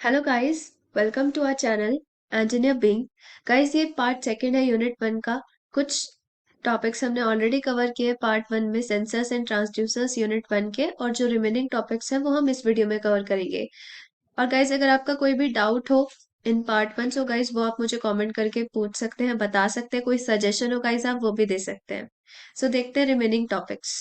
Hello guys, welcome to our channel engineering. Guys, ये part second है unit one का। कुछ topics हमने ऑलरेडी कवर किए पार्ट वन में, sensors and transducers unit one के, और जो रिमेनिंग टॉपिक्स हैं वो हम इस वीडियो में कवर करेंगे। और गाइस, अगर आपका कोई भी डाउट हो in part one, so guys वो आप मुझे कमेंट करके पूछ सकते हैं, बता सकते हैं। कोई सजेशन हो गाइस, आप वो भी दे सकते हैं। सो देखते हैं remaining topics.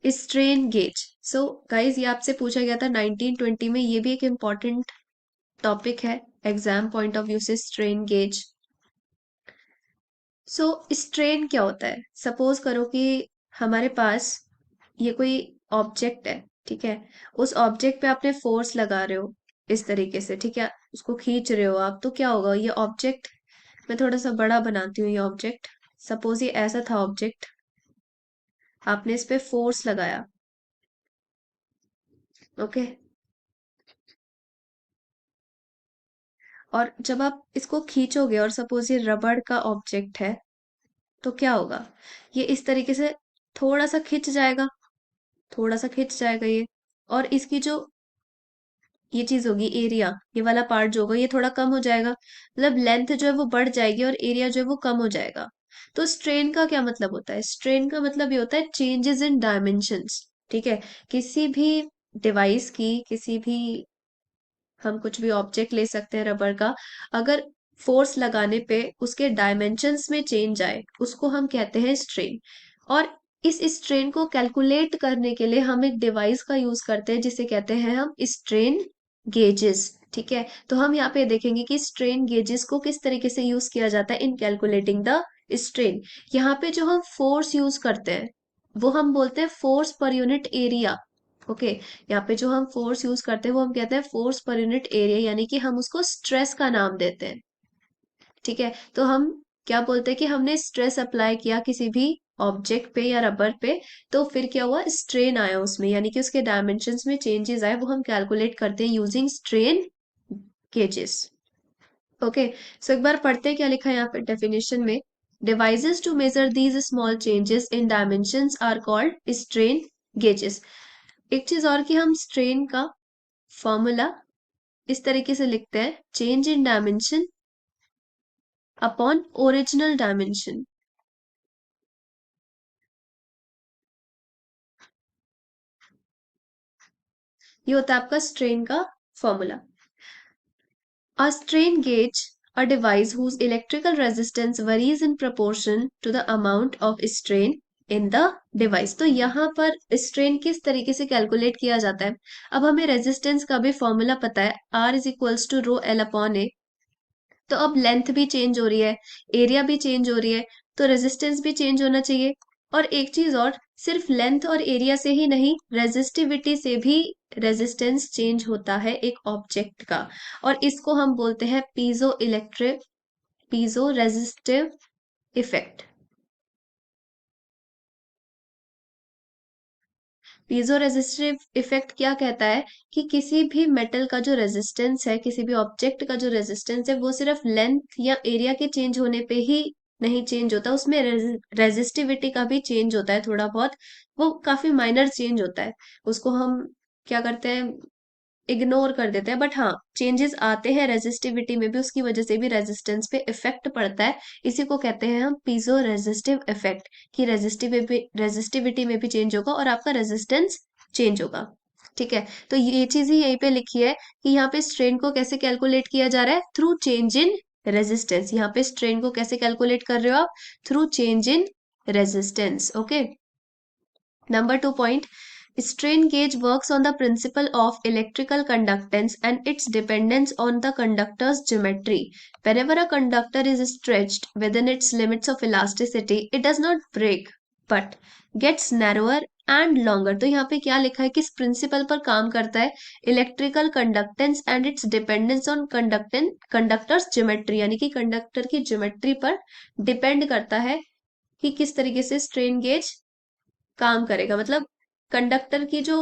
Strain gauge. So guys, ये आपसे पूछा गया था 1920 में। ये भी एक इम्पॉर्टेंट टॉपिक है एग्जाम पॉइंट ऑफ व्यू से, स्ट्रेन गेज। सो स्ट्रेन क्या होता है? सपोज करो कि हमारे पास ये कोई ऑब्जेक्ट है, ठीक है। उस ऑब्जेक्ट पे आपने फोर्स लगा रहे हो इस तरीके से, ठीक है, उसको खींच रहे हो आप, तो क्या होगा ये ऑब्जेक्ट। मैं थोड़ा सा बड़ा बनाती हूँ ये ऑब्जेक्ट। सपोज ये ऐसा था ऑब्जेक्ट, आपने इस पे फोर्स लगाया, ओके। और जब आप इसको खींचोगे, और सपोज ये रबड़ का ऑब्जेक्ट है, तो क्या होगा? ये इस तरीके से थोड़ा सा खिंच जाएगा, थोड़ा सा खिंच जाएगा ये। और इसकी जो ये चीज होगी, एरिया, ये वाला पार्ट जो होगा ये थोड़ा कम हो जाएगा। मतलब लेंथ जो है वो बढ़ जाएगी और एरिया जो है वो कम हो जाएगा। तो स्ट्रेन का क्या मतलब होता है? स्ट्रेन का मतलब ये होता है चेंजेस इन डायमेंशंस, ठीक है। किसी भी डिवाइस की, किसी भी, हम कुछ भी ऑब्जेक्ट ले सकते हैं रबर का, अगर फोर्स लगाने पे उसके डायमेंशंस में चेंज आए, उसको हम कहते हैं स्ट्रेन। और इस स्ट्रेन को कैलकुलेट करने के लिए हम एक डिवाइस का यूज करते हैं जिसे कहते हैं हम स्ट्रेन गेजेस, ठीक है। तो हम यहाँ पे देखेंगे कि स्ट्रेन गेजेस को किस तरीके से यूज किया जाता है इन कैलकुलेटिंग द स्ट्रेन। यहाँ पे जो हम फोर्स यूज करते हैं वो हम बोलते हैं force per unit area, okay. यहाँ पे जो हम फोर्स यूज करते हैं वो हम कहते हैं फोर्स पर यूनिट एरिया, यानी कि हम उसको स्ट्रेस का नाम देते हैं, ठीक है। तो हम क्या बोलते हैं कि हमने स्ट्रेस अप्लाई किया किसी भी ऑब्जेक्ट पे या रबर पे, तो फिर क्या हुआ? स्ट्रेन आया उसमें, यानी कि उसके डायमेंशंस में चेंजेस आए, वो हम कैलकुलेट करते हैं यूजिंग स्ट्रेन गेजेस, ओके। सो एक बार पढ़ते हैं क्या लिखा है यहाँ पे डेफिनेशन में। Devices to measure these small changes in dimensions are called strain gauges. एक चीज और, कि हम स्ट्रेन का फॉर्मूला इस तरीके से लिखते हैं, change in dimension upon original dimension. ये होता है आपका स्ट्रेन का formula. A strain gauge, a device whose electrical resistance varies in proportion to the amount of strain in the device। तो यहाँ पर स्ट्रेन किस तरीके से कैलकुलेट किया जाता है? अब हमें रेजिस्टेंस का भी फॉर्मूला पता है, R is equals to rho L upon A. तो अब लेंथ भी चेंज हो रही है, एरिया भी चेंज हो रही है, तो रेजिस्टेंस भी चेंज होना चाहिए। और एक चीज और, सिर्फ लेंथ और एरिया से ही नहीं, रेजिस्टिविटी से भी रेजिस्टेंस चेंज होता है एक ऑब्जेक्ट का। और इसको हम बोलते हैं piezo resistive effect. Piezo resistive effect क्या कहता है कि किसी भी मेटल का जो रेजिस्टेंस है, किसी भी ऑब्जेक्ट का जो रेजिस्टेंस है, वो सिर्फ लेंथ या एरिया के चेंज होने पे ही नहीं चेंज होता, उसमें रेजिस्टिविटी का भी चेंज होता है थोड़ा बहुत। वो काफी माइनर चेंज होता है, उसको हम क्या करते हैं, इग्नोर कर देते हैं। बट हाँ, चेंजेस आते हैं रेजिस्टिविटी में भी, उसकी वजह से भी रेजिस्टेंस पे इफेक्ट पड़ता है। इसी को कहते हैं हम पीजो रेजिस्टिव इफेक्ट, कि रेजिस्टिविटी में भी चेंज होगा और आपका रेजिस्टेंस चेंज होगा, ठीक है। तो ये चीज ही यहीं पे लिखी है कि यहाँ पे स्ट्रेन को कैसे कैलकुलेट किया जा रहा है, थ्रू चेंज इन रेजिस्टेंस। यहाँ पे स्ट्रेन को कैसे कैलकुलेट कर रहे हो आप? Through change in resistance, okay. Number two point, strain gauge works on the principle of electrical conductance and its dependence on the conductor's geometry. Whenever a conductor is stretched within its limits of elasticity, it does not break but gets narrower and longer. तो यहाँ पे क्या लिखा है, किस principal पर काम करता है? Electrical conductance and it's dependence on conductors geometry, यानी कि कंडक्टर की ज्योमेट्री पर डिपेंड करता है कि किस तरीके से स्ट्रेन गेज काम करेगा। मतलब कंडक्टर की जो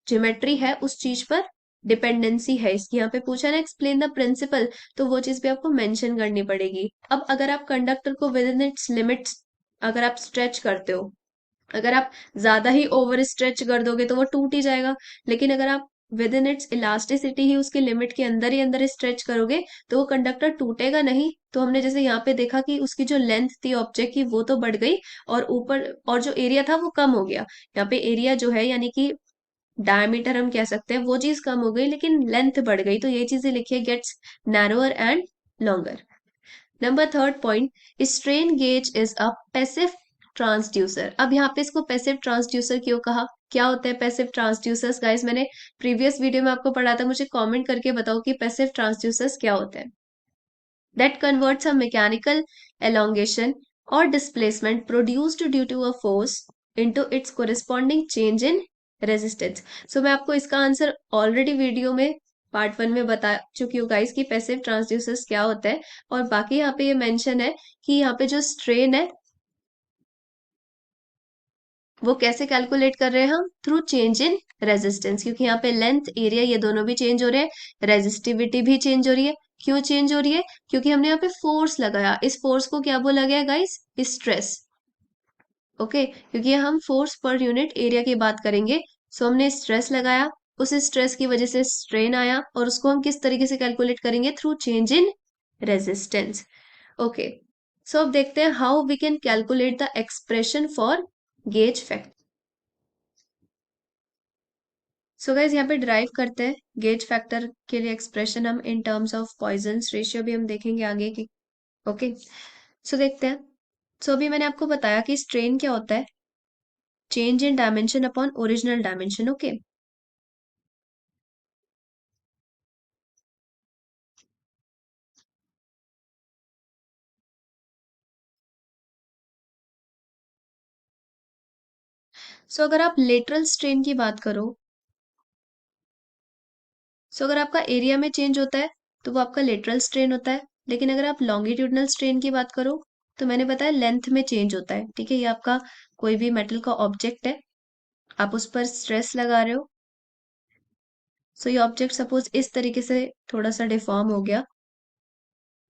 ज्योमेट्री है उस चीज पर डिपेंडेंसी है इसकी। यहाँ पे पूछा ना एक्सप्लेन द प्रिंसिपल, तो वो चीज भी आपको मेंशन करनी पड़ेगी। अब अगर आप कंडक्टर को विद इन इट्स लिमिट्स अगर आप स्ट्रेच करते हो, अगर आप ज्यादा ही ओवर स्ट्रेच कर दोगे तो वो टूट ही जाएगा। लेकिन अगर आप विद इन इट्स इलास्टिसिटी ही उसके लिमिट के अंदर ही अंदर स्ट्रेच करोगे तो वो कंडक्टर टूटेगा नहीं। तो हमने जैसे यहाँ पे देखा कि उसकी जो लेंथ थी ऑब्जेक्ट की वो तो बढ़ गई, और ऊपर और जो एरिया था वो कम हो गया। यहाँ पे एरिया जो है यानी कि डायमीटर हम कह सकते हैं वो चीज कम हो गई, लेकिन लेंथ बढ़ गई। तो ये चीजें लिखिए, gets narrower and longer. Number third point, strain gauge is a passive transducer. अब यहाँ पे इसको पैसिव ट्रांसड्यूसर क्यों कहा? क्या होता है पैसिव ट्रांसड्यूसर्स? गाइस मैंने प्रीवियस वीडियो में आपको पढ़ा था, मुझे कमेंट करके बताओ कि पैसिव ट्रांसड्यूसर्स क्या होते हैं। That converts a mechanical elongation or displacement produced due to a force into its corresponding change in resistance. So मैं आपको इसका आंसर ऑलरेडी वीडियो में पार्ट 1 में बता चुकी हूँ गाइस कि पैसिव ट्रांसड्यूसर्स क्या होता है। और बाकी यहाँ पे ये मेंशन है कि यहाँ पे जो स्ट्रेन है वो कैसे कैलकुलेट कर रहे हैं हम? थ्रू चेंज इन रेजिस्टेंस, क्योंकि यहाँ पे लेंथ एरिया ये दोनों भी चेंज हो रहे हैं, रेजिस्टिविटी भी चेंज हो रही है। क्यों चेंज हो रही है? क्योंकि हमने यहाँ पे फोर्स लगाया। इस फोर्स को क्या बोला गया गाइस? स्ट्रेस। ओके, क्योंकि हम फोर्स पर यूनिट एरिया की बात करेंगे। सो हमने स्ट्रेस लगाया, उस स्ट्रेस की वजह से स्ट्रेन आया, और उसको हम किस तरीके से कैलकुलेट करेंगे? Through change in resistance. Okay, so अब देखते हैं how we can calculate the expression for gauge factor. So guys यहाँ पे ड्राइव करते हैं गेज फैक्टर के लिए एक्सप्रेशन हम in terms of Poisson's ratio भी हम देखेंगे आगे की। ओके, सो देखते हैं। सो अभी मैंने आपको बताया कि स्ट्रेन क्या होता है? Change in dimension upon original dimension. Okay, so अगर आप लेटरल स्ट्रेन की बात करो, सो अगर आपका एरिया में चेंज होता है तो वो आपका लेटरल स्ट्रेन होता है। लेकिन अगर आप लॉन्गिट्यूडनल स्ट्रेन की बात करो तो मैंने बताया लेंथ में चेंज होता है। ठीक है, ये आपका कोई भी मेटल का ऑब्जेक्ट है, आप उस पर स्ट्रेस लगा रहे हो। सो ये ऑब्जेक्ट सपोज इस तरीके से थोड़ा सा डिफॉर्म हो गया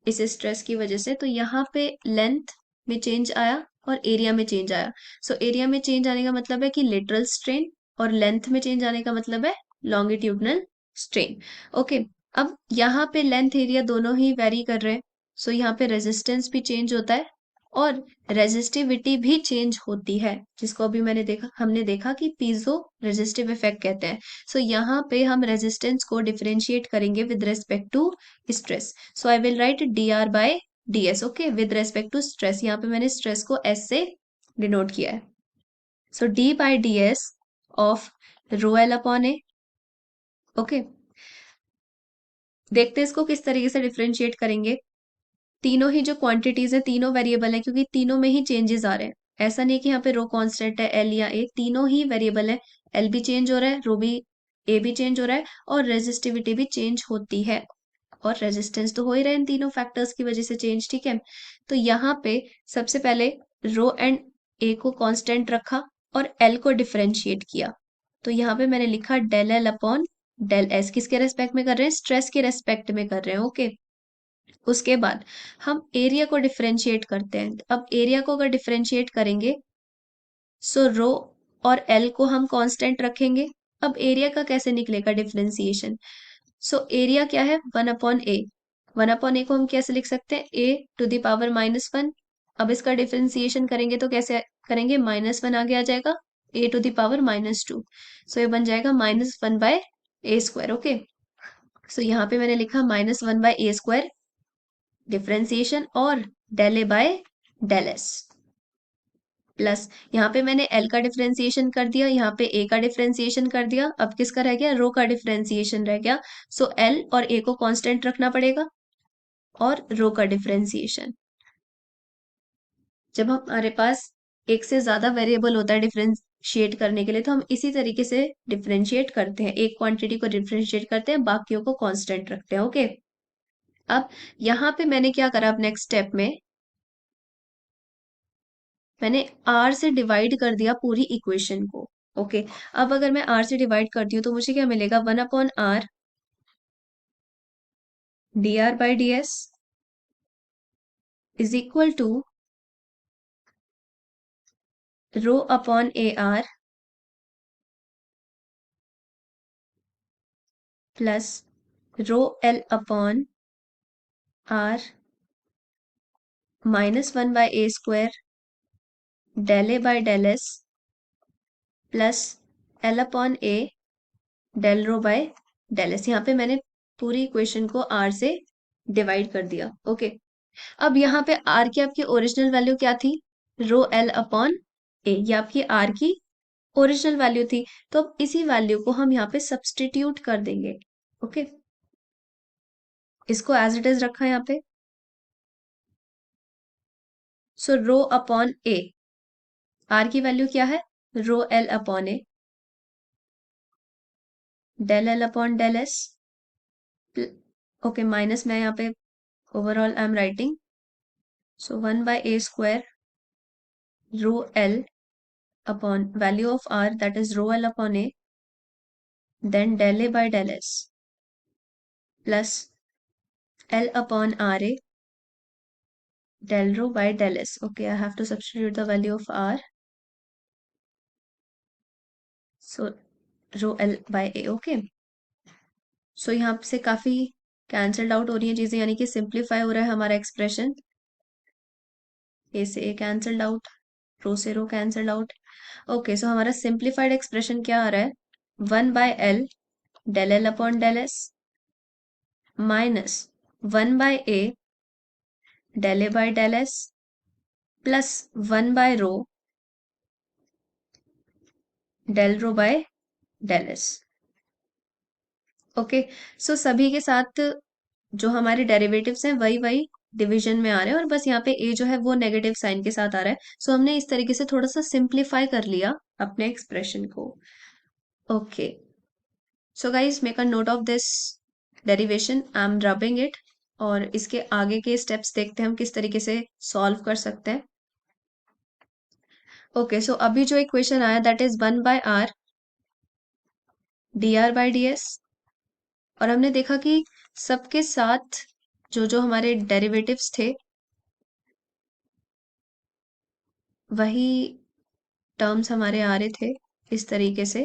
इस स्ट्रेस की वजह से, तो यहाँ पे लेंथ में चेंज आया और एरिया में चेंज आया। सो एरिया में चेंज आने का मतलब है कि लेटरल स्ट्रेन, और लेंथ में चेंज आने का मतलब है लॉन्गिट्यूडनल स्ट्रेन। ओके, अब यहाँ पे लेंथ एरिया दोनों ही वेरी कर रहे हैं। सो यहाँ पे रेजिस्टेंस भी चेंज होता है और रेजिस्टिविटी भी चेंज होती है, जिसको अभी हमने देखा कि पीजो रेजिस्टिव इफेक्ट कहते हैं। सो यहाँ पे हम रेजिस्टेंस को डिफरेंशिएट करेंगे with respect to stress. So I will write d are by D S. Okay, with respect to stress, यहाँ पे मैंने स्ट्रेस को एस से डिनोट किया है। So D by D S of rho L upon A. Okay, देखते हैं इसको किस तरीके से डिफरेंशिएट करेंगे। तीनों ही जो क्वांटिटीज है तीनों वेरिएबल है, क्योंकि तीनों में ही चेंजेस आ रहे हैं। ऐसा नहीं कि यहाँ पे रो कांस्टेंट है एल या ए, तीनों ही वेरिएबल है। एल भी चेंज हो रहा है, रो भी, ए भी चेंज हो रहा है, और रेजिस्टिविटी भी चेंज होती है, और रेजिस्टेंस तो हो ही रहे हैं इन तीनों फैक्टर्स की वजह से चेंज। ठीक है, तो यहाँ पे सबसे पहले रो एंड ए को कांस्टेंट रखा और एल को डिफरेंशिएट किया। तो यहाँ पे मैंने लिखा del L upon del s. किसके रेस्पेक्ट में कर रहे हैं? स्ट्रेस के रेस्पेक्ट में कर रहे हैं। ओके, उसके बाद हम एरिया को डिफरेंशिएट करते हैं। अब एरिया को अगर डिफरेंशिएट करेंगे, सो रो और एल को हम कांस्टेंट रखेंगे। अब एरिया का कैसे निकलेगा डिफरेंशिएशन? सो एरिया क्या है? 1 अपॉन ए। 1 अपॉन ए को हम कैसे लिख सकते हैं? ए टू द पावर -1। अब इसका डिफरेंशिएशन करेंगे तो कैसे करेंगे? -1 आगे आ जाएगा, ए टू द पावर -2। सो ये बन जाएगा -1/a²। ओके, सो यहाँ पे मैंने लिखा -1/a² डिफरेंशिएशन, और del A by del S, plus यहाँ पे मैंने एल का डिफरेंशिएशन कर दिया, यहाँ पे ए का डिफरेंशिएशन कर दिया। अब किसका रह गया? रो का डिफरेंशिएशन रह गया। सो एल और ए को कांस्टेंट रखना पड़ेगा, और रो का डिफरेंशिएशन। जब हमारे पास एक से ज्यादा वेरिएबल होता है डिफरेंशिएट करने के लिए, तो हम इसी तरीके से डिफरेंशिएट करते हैं। एक क्वांटिटी को डिफरेंशिएट करते हैं, बाकियों को कांस्टेंट रखते हैं। ओके, अब यहाँ पे मैंने क्या करा? अब नेक्स्ट स्टेप में मैंने आर से डिवाइड कर दिया पूरी इक्वेशन को। ओके, अब अगर मैं आर से डिवाइड करती हूँ तो मुझे क्या मिलेगा? 1/r D R by D s is equal to rho upon A r plus rho L upon r -1/a² del A by del S plus l upon A del rho by del s. यहाँ पे मैंने पूरी equation को are से divide कर दिया। Okay, अब यहाँ पे आर की आपकी ओरिजिनल वैल्यू क्या थी? रो एल अपॉन ए, ये आपकी आर की ओरिजिनल वैल्यू थी। तो अब इसी वैल्यू को हम यहाँ पे सब्सटीट्यूट कर देंगे। ओके, इसको एज इट इज रखा है यहाँ पे। सो रो अपॉन ए, आर की वैल्यू क्या है? रो एल अपॉन ए del L upon del S. Okay, minus मैं यहाँ पे overall I am writing, so 1/a² rho L upon value of r, that is rho l upon a, then del a by del s plus l upon ra del rho by del s. Okay, I have to substitute the value of r, so rho l by a. Okay, so यहाँ से काफी cancelled out हो रही है चीजें, यानी कि simplify हो रहा है हमारा एक्सप्रेशन। ए से ए कैंसल्ड आउट, रो से रो कैंसल्ड आउट। ओके, सो हमारा सिंप्लीफाइड एक्सप्रेशन क्या आ रहा है? 1/l del l upon del s minus 1/a del a by del s plus 1/रो del rho by del S. Okay, so सभी के साथ जो हमारे डेरिवेटिव्स हैं वही वही डिवीजन में आ रहे हैं, और बस यहाँ पे ए जो है वो नेगेटिव साइन के साथ आ रहा है। सो हमने इस तरीके से थोड़ा सा सिंप्लीफाई कर लिया अपने एक्सप्रेशन को। Okay, so guys make a note of this derivation, I am rubbing it, और इसके आगे के स्टेप्स देखते हैं हम किस तरीके से सॉल्व कर सकते हैं। ओके, सो अभी जो इक्वेशन आया दैट इज 1/r dr/ds, और हमने देखा कि सबके साथ जो जो हमारे डेरिवेटिव्स थे वही टर्म्स हमारे आ रहे थे इस तरीके से,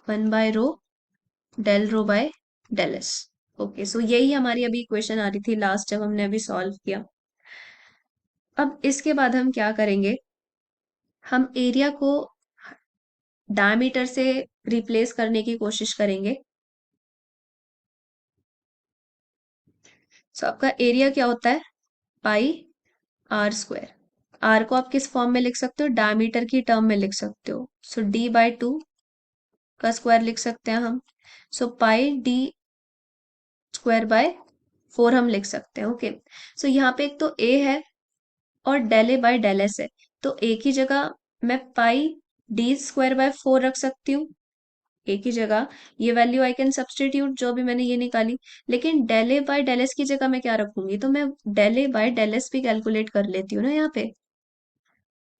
1/रो del rho by del S. Okay, so यही हमारी अभी इक्वेशन आ रही थी लास्ट जब हमने अभी सॉल्व किया। अब इसके बाद हम क्या करेंगे, हम एरिया को डायमीटर से रिप्लेस करने की कोशिश करेंगे। सो आपका एरिया क्या होता है? πr²। आर को आप किस फॉर्म में लिख सकते हो? डायमीटर की टर्म में लिख सकते हो, सो d/2 का स्क्वायर लिख सकते हैं हम। सो πd² बाय 4 हम लिख सकते हैं। ओके, सो यहाँ पे एक तो a है और del A by del s है, तो a की जगह मैं πd² बाय 4 रख सकती हूँ। a की जगह ये वैल्यू आई कैन सब्सटीट्यूट जो भी मैंने ये निकाली, लेकिन del A by del S की जगह मैं क्या रखूंगी? तो मैं del A by del s भी कैलकुलेट कर लेती हूँ ना यहाँ पे।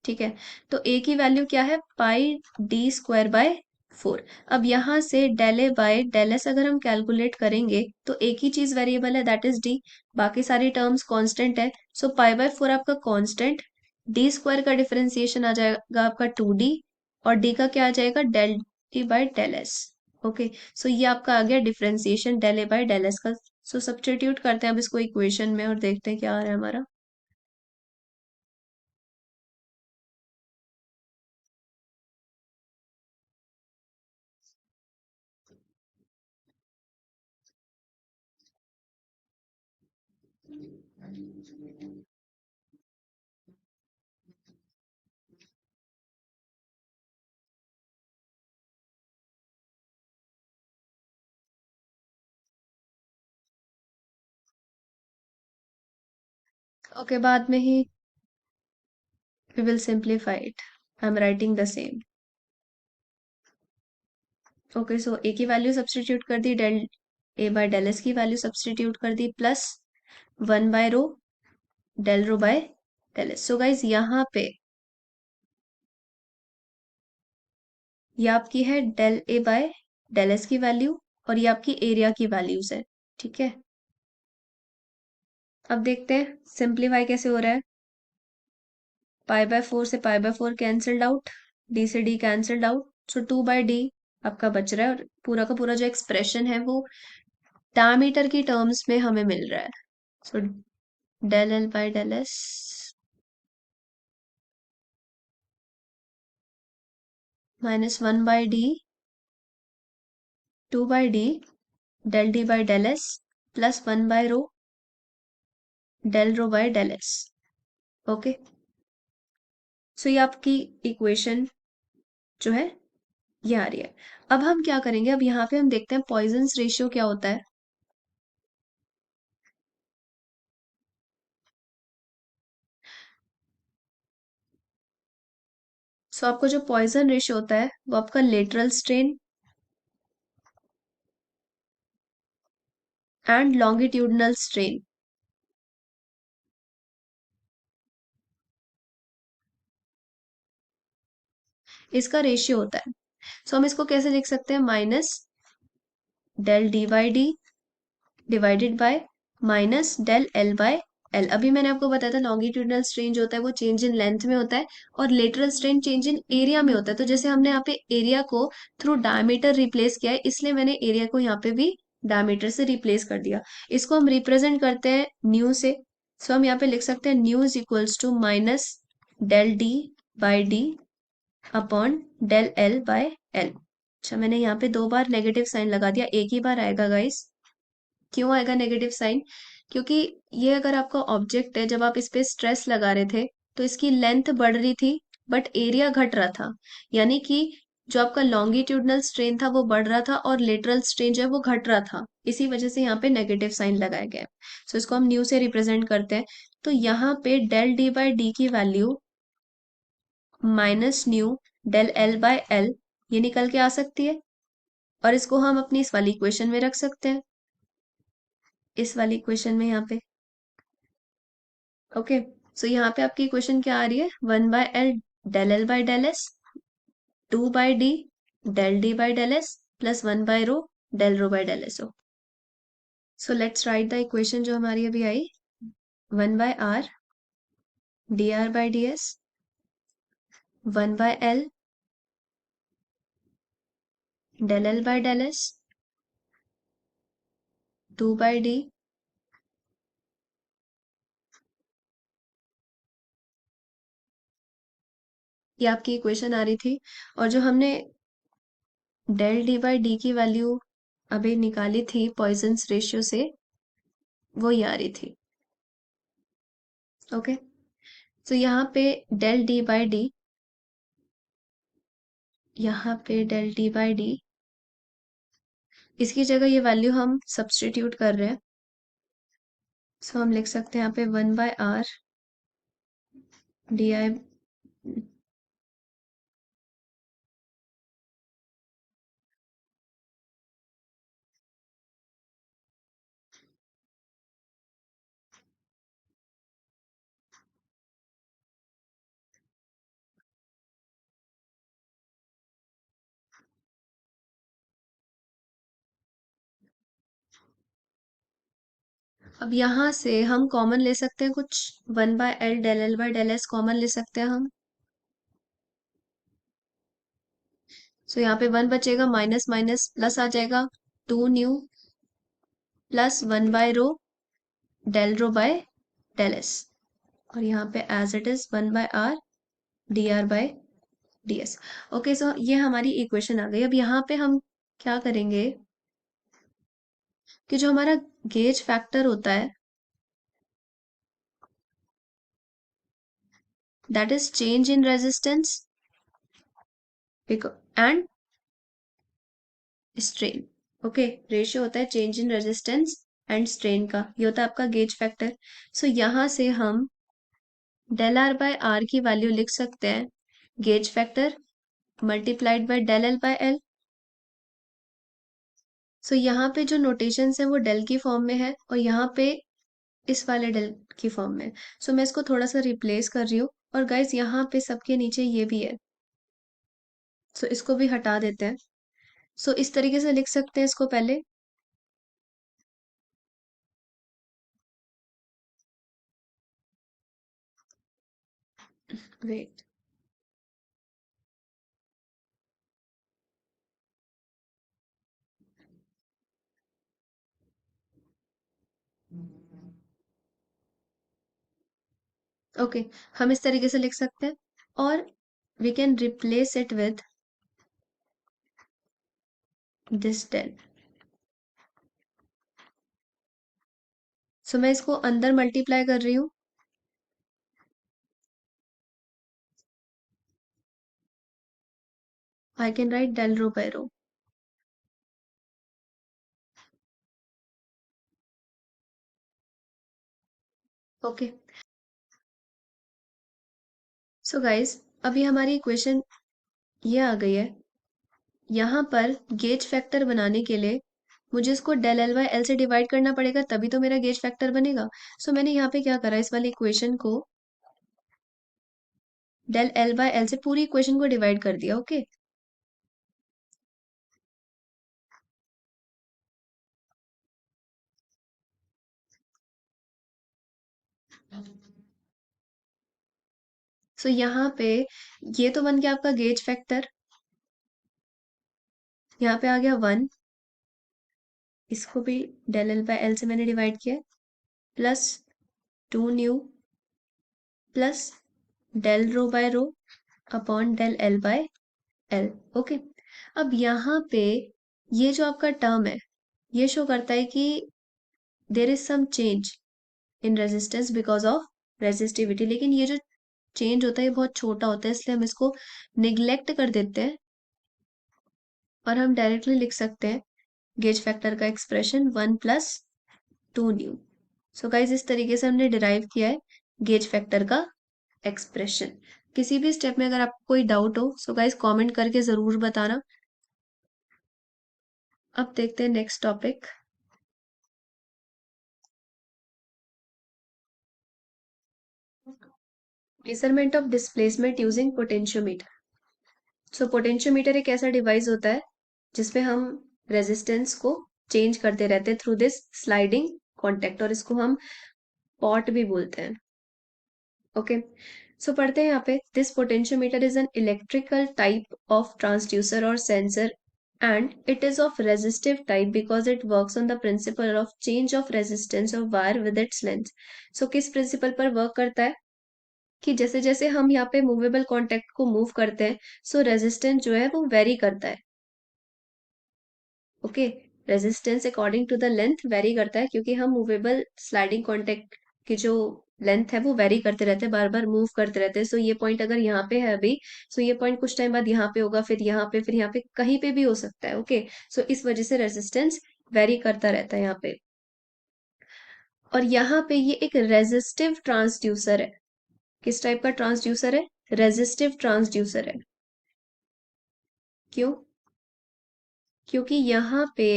ठीक है, तो a की वैल्यू क्या है? πd²बाय 4। अब यहाँ से del A by del s अगर हम कैलकुलेट करेंगे तो एक ही चीज वेरिएबल है, दैट इज d, बाकी सारी टर्म्स कांस्टेंट है। सो π/4 आपका कांस्टेंट, d² का डिफरेंशिएशन आ जाएगा आपका 2d, और d का क्या आ जाएगा? Del T by del S. Okay, so ये आपका आ गया differentiation del A by del S का। सो सब्स्टिट्यूट करते हैं अब इसको इक्वेशन में और देखते हैं क्या आ रहा है हमारा। ओके, बाद में ही we will simplify it. I'm writing the same. Okay, so A की वैल्यू सब्सटीट्यूट कर दी, del A by del S की वैल्यू सब्सटीट्यूट कर दी, प्लस 1/रो del rho by del S. So guys यहाँ पे ये आपकी है del A by del S की वैल्यू, और ये आपकी एरिया की वैल्यूज है। ठीक है, अब देखते हैं सिंप्लीफाई कैसे हो रहा है। π/4 से π/4 कैंसल्ड आउट, d से d कैंसल्ड आउट, सो 2/d आपका बच रहा है और पूरा का पूरा जो एक्सप्रेशन है वो डायमीटर की टर्म्स में हमें मिल रहा है। So del L by del S -1/d 2/d del D by del S plus 1/ρ del rho by del S. Okay, so ये आपकी इक्वेशन जो है ये आ रही है। अब हम क्या करेंगे, अब यहाँ पे हम देखते हैं पॉइजन्स रेशियो क्या होता है। सो आपको जो पॉइजन रेशियो होता है वो आपका lateral strain and longitudinal strain, इसका रेशियो होता है। सो हम इसको कैसे लिख सकते हैं, minus del D by d divided by minus del L by l. अभी मैंने आपको बताया था लॉन्गिट्यूडनल स्ट्रेन जो होता है वो चेंज इन लेंथ में होता है और lateral strain change in area में होता है। तो जैसे हमने यहाँ पे एरिया को थ्रू डायमीटर रिप्लेस किया है, इसलिए मैंने एरिया को यहाँ पे भी डायमीटर से रिप्लेस कर दिया। इसको हम रिप्रेजेंट करते हैं न्यू से। सो हम यहाँ पे लिख सकते हैं nu is equals to minus del D by d upon del L by l. अच्छा, मैंने यहाँ पे 2 बार नेगेटिव साइन लगा दिया, एक ही बार आएगा गाइस। क्यों आएगा नेगेटिव साइन, क्योंकि ये अगर आपका ऑब्जेक्ट है, जब आप इस पे स्ट्रेस लगा रहे थे तो इसकी लेंथ बढ़ रही थी बट एरिया घट रहा था, यानी कि जो आपका लॉन्गिट्यूडनल स्ट्रेन था वो बढ़ रहा था और लेटरल स्ट्रेन जो है वो घट रहा था। इसी वजह से यहाँ पे नेगेटिव साइन लगाया गया है। सो इसको हम न्यू से रिप्रेजेंट करते हैं। तो यहाँ पे डेल डी बाई डी की value minus nu del L by l ये निकल के आ सकती है और इसको हम अपनी इस वाली इक्वेशन में रख सकते हैं, इस वाली इक्वेशन में यहाँ पे। ओके, सो यहाँ पे आपकी इक्वेशन क्या आ रही है, 1/l del L by del S 2/d del D by del S plus 1/ρ del rho by del S हो। So let's write the equation जो हमारी अभी आई, 1/r D R by D S 1/l del L by del S 2/d ये आपकी equation आ रही थी। और जो हमने डेल डी बाई डी की वैल्यू अभी निकाली थी पॉइजन्स रेशियो से, वो ये आ रही थी। ओके, तो यहाँ पे डेल डी बाई डी, यहाँ पे डेल डी बाई डी, इसकी जगह ये वैल्यू हम सब्सटीट्यूट कर रहे हैं। सो हम लिख सकते हैं यहाँ पे 1/r डी आई। अब यहाँ से हम कॉमन ले सकते हैं कुछ, 1/l del L by del s common ले सकते हैं हम। सो यहाँ पे 1 बचेगा, माइनस माइनस प्लस आ जाएगा, 2 nu plus 1/ρ del rho by del S और यहाँ पे as it is 1/r D R by D S. Okay, so ये हमारी इक्वेशन आ गई। अब यहाँ पे हम क्या करेंगे कि जो हमारा गेज फैक्टर होता है that is change in resistance and strain. Okay, ratio होता है change in resistance and strain का, ये होता है आपका गेज फैक्टर। सो यहाँ से हम डेल आर बाय आर की वैल्यू लिख सकते हैं gauge factor multiplied by del L by L. So यहाँ पे जो नोटेशंस है वो डेल की फॉर्म में है और यहाँ पे इस वाले डेल की फॉर्म में। सो मैं इसको थोड़ा सा रिप्लेस कर रही हूँ और गाइज यहाँ पे सबके नीचे ये भी है, सो इसको भी हटा देते हैं। सो इस तरीके से लिख सकते हैं इसको पहले, वेट। ओके, हम इस तरीके से लिख सकते हैं, और we can replace it with this 10। So मैं इसको अंदर मल्टीप्लाई कर रही हूँ। I can write del rho by rho. Okay, so guys, अभी हमारी इक्वेशन ये आ गई है। यहाँ पर गेज फैक्टर बनाने के लिए मुझे इसको डेल एल बाय एल से डिवाइड करना पड़ेगा, तभी तो मेरा गेज फैक्टर बनेगा। सो मैंने यहाँ पे क्या करा, इस वाली इक्वेशन को डेल एल बाय एल से पूरी इक्वेशन को डिवाइड कर दिया। ओके, सो यहाँ पे ये तो बन गया आपका गेज फैक्टर। यहाँ पे आ गया 1, इसको भी डेल एल बाय एल से मैंने डिवाइड किया, plus 2 nu, plus del rho by rho upon del L by l. Okay, अब यहाँ पे ये जो आपका टर्म है, ये शो करता है कि there is some change in resistance because of resistivity, लेकिन ये जो चेंज होता है ये बहुत छोटा होता है, इसलिए हम इसको निग्लेक्ट कर देते हैं, और हम डायरेक्टली लिख सकते हैं गेज फैक्टर का एक्सप्रेशन 1 + 2 न्यू। सो गाइज, इस तरीके से हमने डिराइव किया है गेज फैक्टर का एक्सप्रेशन। किसी भी स्टेप में अगर आपको कोई डाउट हो, सो गाइज कमेंट करके जरूर बताना। अब देखते हैं next topic, measurement of displacement using potentiometer. So potentiometer एक ऐसा डिवाइस होता है जिसमें हम रेजिस्टेंस को चेंज करते रहते हैं थ्रू दिस स्लाइडिंग कॉन्टेक्ट, और इसको हम पॉट भी बोलते हैं। ओके, सो पढ़ते हैं यहाँ पे, this potentiometer is an electrical type of transducer और sensor, and it is of resistive type because it works on the principle of change of resistance of wire with its length। so किस principal पर work करता है कि जैसे जैसे हम यहाँ पे मूवेबल कॉन्टेक्ट को मूव करते हैं, सो रेजिस्टेंस जो है वो वेरी करता है। Okay, resistance according to the length vary करता है, क्योंकि हम मूवेबल स्लाइडिंग कॉन्टेक्ट की जो लेंथ है वो वेरी करते रहते हैं, बार बार मूव करते रहते हैं। सो ये पॉइंट अगर यहाँ पे है अभी, सो ये पॉइंट कुछ टाइम बाद यहाँ पे होगा, फिर यहाँ पे, फिर यहाँ पे, कहीं पे भी हो सकता है। ओके, सो इस वजह से रेजिस्टेंस वेरी करता रहता है यहाँ पे। और यहाँ पे ये एक रेजिस्टिव ट्रांसड्यूसर है। किस टाइप का ट्रांसड्यूसर है? रेजिस्टिव ट्रांसड्यूसर है। क्यों? क्योंकि यहाँ पे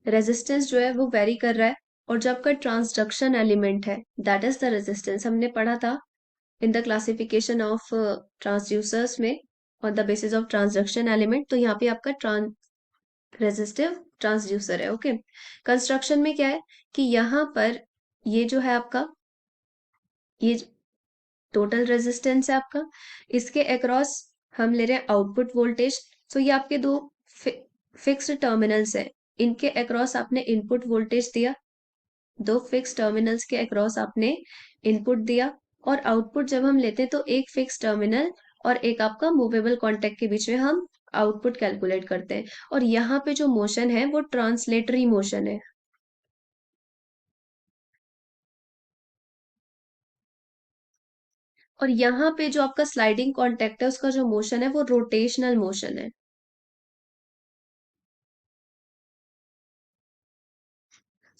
रेजिस्टेंस जो है वो वेरी कर रहा है, और जो आपका ट्रांसडक्शन एलिमेंट है दैट इज द रेजिस्टेंस, हमने पढ़ा था in the classification of transducers में on the basis of transduction element. तो यहाँ पे आपका रेजिस्टिव ट्रांसड्यूसर है। ओके, कंस्ट्रक्शन में क्या है कि यहाँ पर ये जो है आपका, ये टोटल रेजिस्टेंस है आपका, इसके अक्रॉस हम ले रहे हैं आउटपुट वोल्टेज। सो ये आपके दो फिक्स्ड टर्मिनल्स हैं, इनके अक्रॉस आपने इनपुट वोल्टेज दिया, दो फिक्स टर्मिनल्स के अक्रॉस आपने इनपुट दिया, और आउटपुट जब हम लेते हैं तो एक फिक्स टर्मिनल और एक आपका मूवेबल कॉन्टेक्ट के बीच में हम आउटपुट कैलकुलेट करते हैं। और यहाँ पे जो मोशन है वो ट्रांसलेटरी मोशन है। और यहाँ पे जो आपका स्लाइडिंग कॉन्टेक्ट है उसका जो मोशन है वो रोटेशनल मोशन है।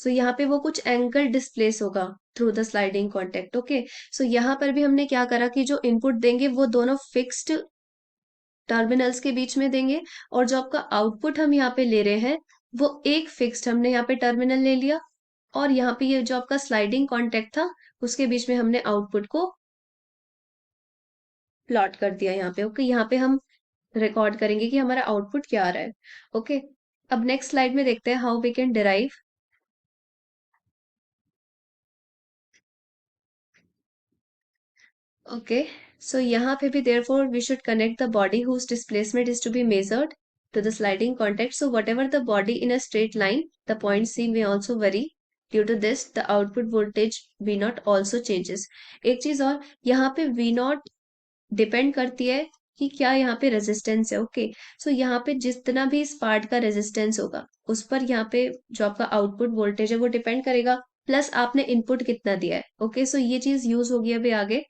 सो यहाँ पे वो कुछ एंगल डिस्प्लेस होगा through the sliding contact. Okay, so यहाँ पर भी हमने क्या करा कि जो इनपुट देंगे वो दोनों फिक्स्ड टर्मिनल्स के बीच में देंगे, और जो आपका आउटपुट हम यहाँ पे ले रहे हैं वो एक फिक्स्ड हमने यहाँ पे टर्मिनल ले लिया, और यहाँ पे ये जो आपका स्लाइडिंग कॉन्टेक्ट था उसके बीच में हमने आउटपुट को प्लॉट कर दिया यहाँ पे। ओके, यहाँ पे हम रिकॉर्ड करेंगे कि हमारा आउटपुट क्या आ रहा है। ओके, अब नेक्स्ट स्लाइड में देखते हैं how we can derive. Okay, so यहाँ पे भी therefore we should connect the body whose displacement is to be measured to the sliding contact. So whatever the body in a straight line, the point C may also vary. Due to this, the output voltage V naught also changes. एक चीज और, यहाँ पे V naught depend करती है कि क्या यहाँ पे रेजिस्टेंस है। ओके, सो यहाँ पे जितना भी इस पार्ट का रेजिस्टेंस होगा उस पर यहाँ पे जो आपका आउटपुट वोल्टेज है वो डिपेंड करेगा, प्लस आपने इनपुट कितना दिया है। ओके, सो ये चीज यूज होगी अभी आगे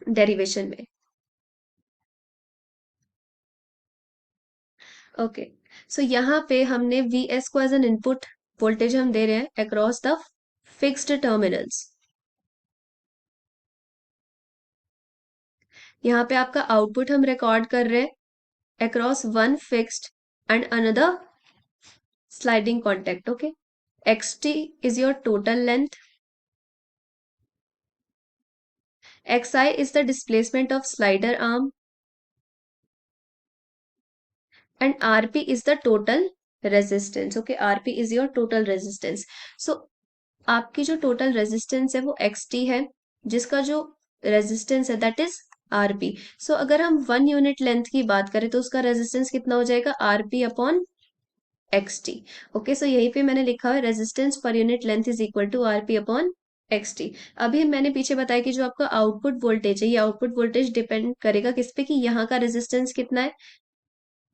डेरिवेशन में। ओके, सो यहाँ पे हमने वी एस को एज एन इनपुट वोल्टेज हम दे रहे हैं अक्रॉस द फिक्स्ड टर्मिनल्स। यहाँ पे आपका आउटपुट हम रिकॉर्ड कर रहे हैं across one fixed and another sliding contact. Okay, xt is your total length, xi is the displacement of slider arm, and rp is the total resistance. Okay, rp is your total resistance. So आपकी जो total resistance है वो xt है, जिसका जो resistance है that is rp. So अगर हम 1 यूनिट लेंथ की बात करें तो उसका resistance कितना हो जाएगा, rp upon xt. Okay, so यहीं पे मैंने लिखा है resistance per unit length is equal to RP upon xt. अभी मैंने पीछे बताया कि जो आपका आउटपुट वोल्टेज है, ये आउटपुट वोल्टेज डिपेंड करेगा किस पे, कि यहाँ का रेजिस्टेंस कितना है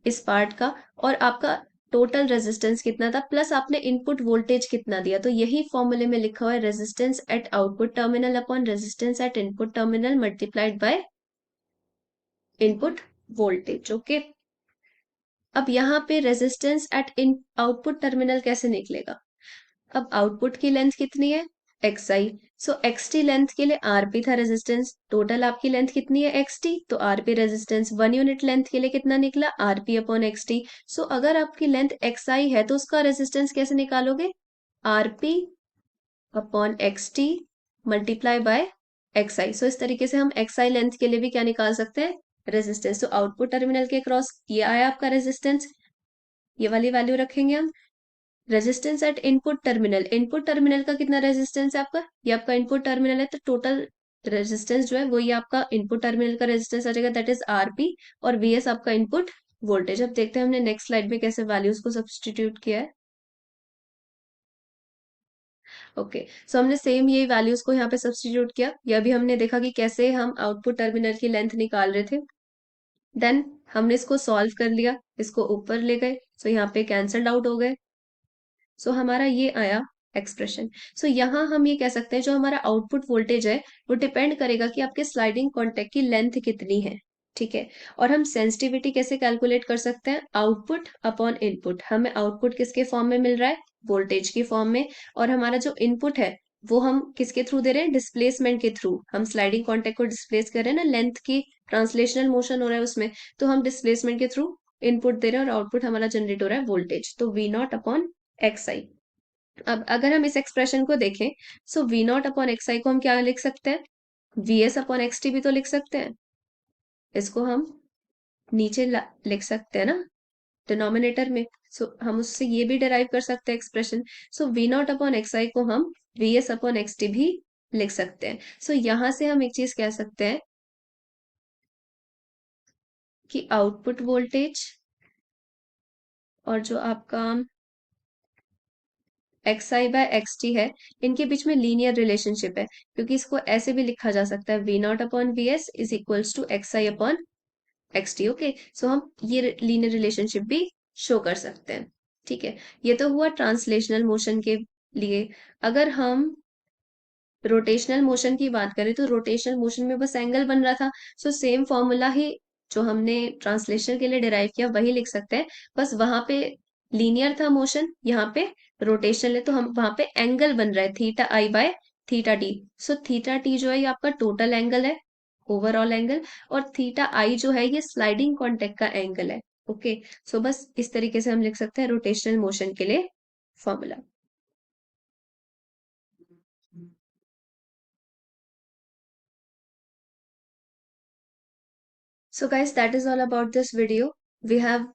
इस पार्ट का, और आपका टोटल रेजिस्टेंस कितना था, प्लस आपने इनपुट वोल्टेज कितना दिया। तो यही फॉर्मूले में लिखा हुआ है resistance at output terminal upon resistance at input terminal multiplied by input voltage. Okay, अब यहाँ पे resistance at in output terminal कैसे निकलेगा। अब आउटपुट की लेंथ कितनी है, xi, सो xt लेंथ के लिए rp था रेजिस्टेंस, टोटल आपकी लेंथ कितनी है xt, तो rp रेजिस्टेंस 1 यूनिट लेंथ के लिए कितना निकला, rp अपॉन xt. सो अगर आपकी लेंथ xi है तो उसका रेजिस्टेंस कैसे निकालोगे, rp upon xt multiply by xi. सो इस तरीके से हम xi लेंथ के लिए भी क्या निकाल सकते हैं, रेजिस्टेंस. तो आउटपुट टर्मिनल के क्रॉस ये आया आपका रेजिस्टेंस, ये वाली वैल्यू रखेंगे हम। Resistance at input terminal, input terminal का कितना रेजिस्टेंस है आपका, ये आपका इनपुट टर्मिनल है, तो टोटल रेजिस्टेंस जो है वो ये आपका इनपुट टर्मिनल का रेजिस्टेंस आ जाएगा, दैट इज आरपी, और वीएस आपका इनपुट वोल्टेज। अब देखते हैं हमने नेक्स्ट स्लाइड में कैसे वैल्यूज को सब्सटीट्यूट किया है। ओके, सो हमने सेम यही वैल्यूज को यहाँ पे सब्सटीट्यूट किया, ये अभी हमने देखा कि कैसे हम आउटपुट टर्मिनल की लेंथ निकाल रहे थे। देन हमने इसको सॉल्व कर लिया, इसको ऊपर ले गए, सो यहाँ पे कैंसल्ड आउट हो गए, सो हमारा ये आया एक्सप्रेशन। सो यहाँ हम ये कह सकते हैं जो हमारा आउटपुट वोल्टेज है वो डिपेंड करेगा कि आपके स्लाइडिंग कॉन्टैक्ट की लेंथ कितनी है। ठीक है, और हम सेंसिटिविटी कैसे कैलकुलेट कर सकते हैं, आउटपुट अपॉन इनपुट। हमें आउटपुट किसके फॉर्म में मिल रहा है, वोल्टेज की फॉर्म में, और हमारा जो इनपुट है वो हम किसके थ्रू दे रहे हैं, डिस्प्लेसमेंट के थ्रू। हम स्लाइडिंग कॉन्टैक्ट को डिस्प्लेस कर रहे हैं ना, लेंथ की ट्रांसलेशनल मोशन हो रहा है उसमें, तो हम डिस्प्लेसमेंट के थ्रू इनपुट दे रहे हैं और आउटपुट हमारा जनरेट हो रहा है वोल्टेज, तो V naught upon X I. अब अगर हम इस एक्सप्रेशन को देखें, so V naught upon X I को हम क्या लिख सकते हैं, V S upon X T भी तो लिख सकते हैं, इसको हम नीचे लिख सकते हैं ना डिनोमिनेटर में। सो हम उससे ये भी डिराइव कर सकते हैं expression. So V naught upon X I को हम V S upon X T भी लिख सकते हैं। सो यहां से हम एक चीज कह सकते हैं कि आउटपुट वोल्टेज और जो आपका एक्स आई बाय एक्स टी है, इनके बीच में लीनियर रिलेशनशिप है, क्योंकि इसको ऐसे भी लिखा जा सकता है V naught upon V S is equals to X I upon X T. Okay, so हम ये लीनियर रिलेशनशिप भी शो कर सकते हैं। ठीक है, ये तो हुआ ट्रांसलेशनल मोशन के लिए। अगर हम रोटेशनल मोशन की बात करें तो रोटेशनल मोशन में बस एंगल बन रहा था, सो सेम फॉर्मूला ही जो हमने ट्रांसलेशन के लिए डिराइव किया वही लिख सकते हैं, बस वहां पे लीनियर था मोशन, यहाँ पे रोटेशनल है, तो हम वहां पे एंगल बन रहा है theta I by theta T. So theta T जो है ये आपका टोटल एंगल है, ओवरऑल एंगल, और थीटा आई जो है ये स्लाइडिंग कॉन्टेक्ट का एंगल है। ओके, सो बस इस तरीके से हम लिख सकते हैं रोटेशनल मोशन के लिए formula. So guys, that is all about this video. We have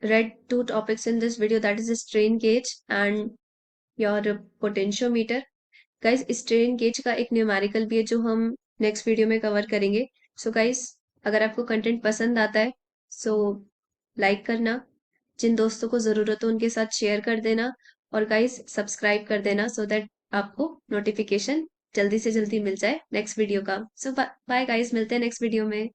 read two topics in this video, that is the strain gauge and your potentiometer. Guys, strain gauge का एक न्यूमेरिकल भी है जो हम next video में cover करेंगे। So guys, अगर आपको कंटेंट पसंद आता है सो लाइक करना, जिन दोस्तों को ज़रूरत हो उनके साथ शेयर कर देना, और गाइस सब्सक्राइब कर देना सो दैट आपको नोटिफिकेशन जल्दी से जल्दी मिल जाए नेक्स्ट वीडियो का। सो बाय गाइस, मिलते हैं नेक्स्ट वीडियो में।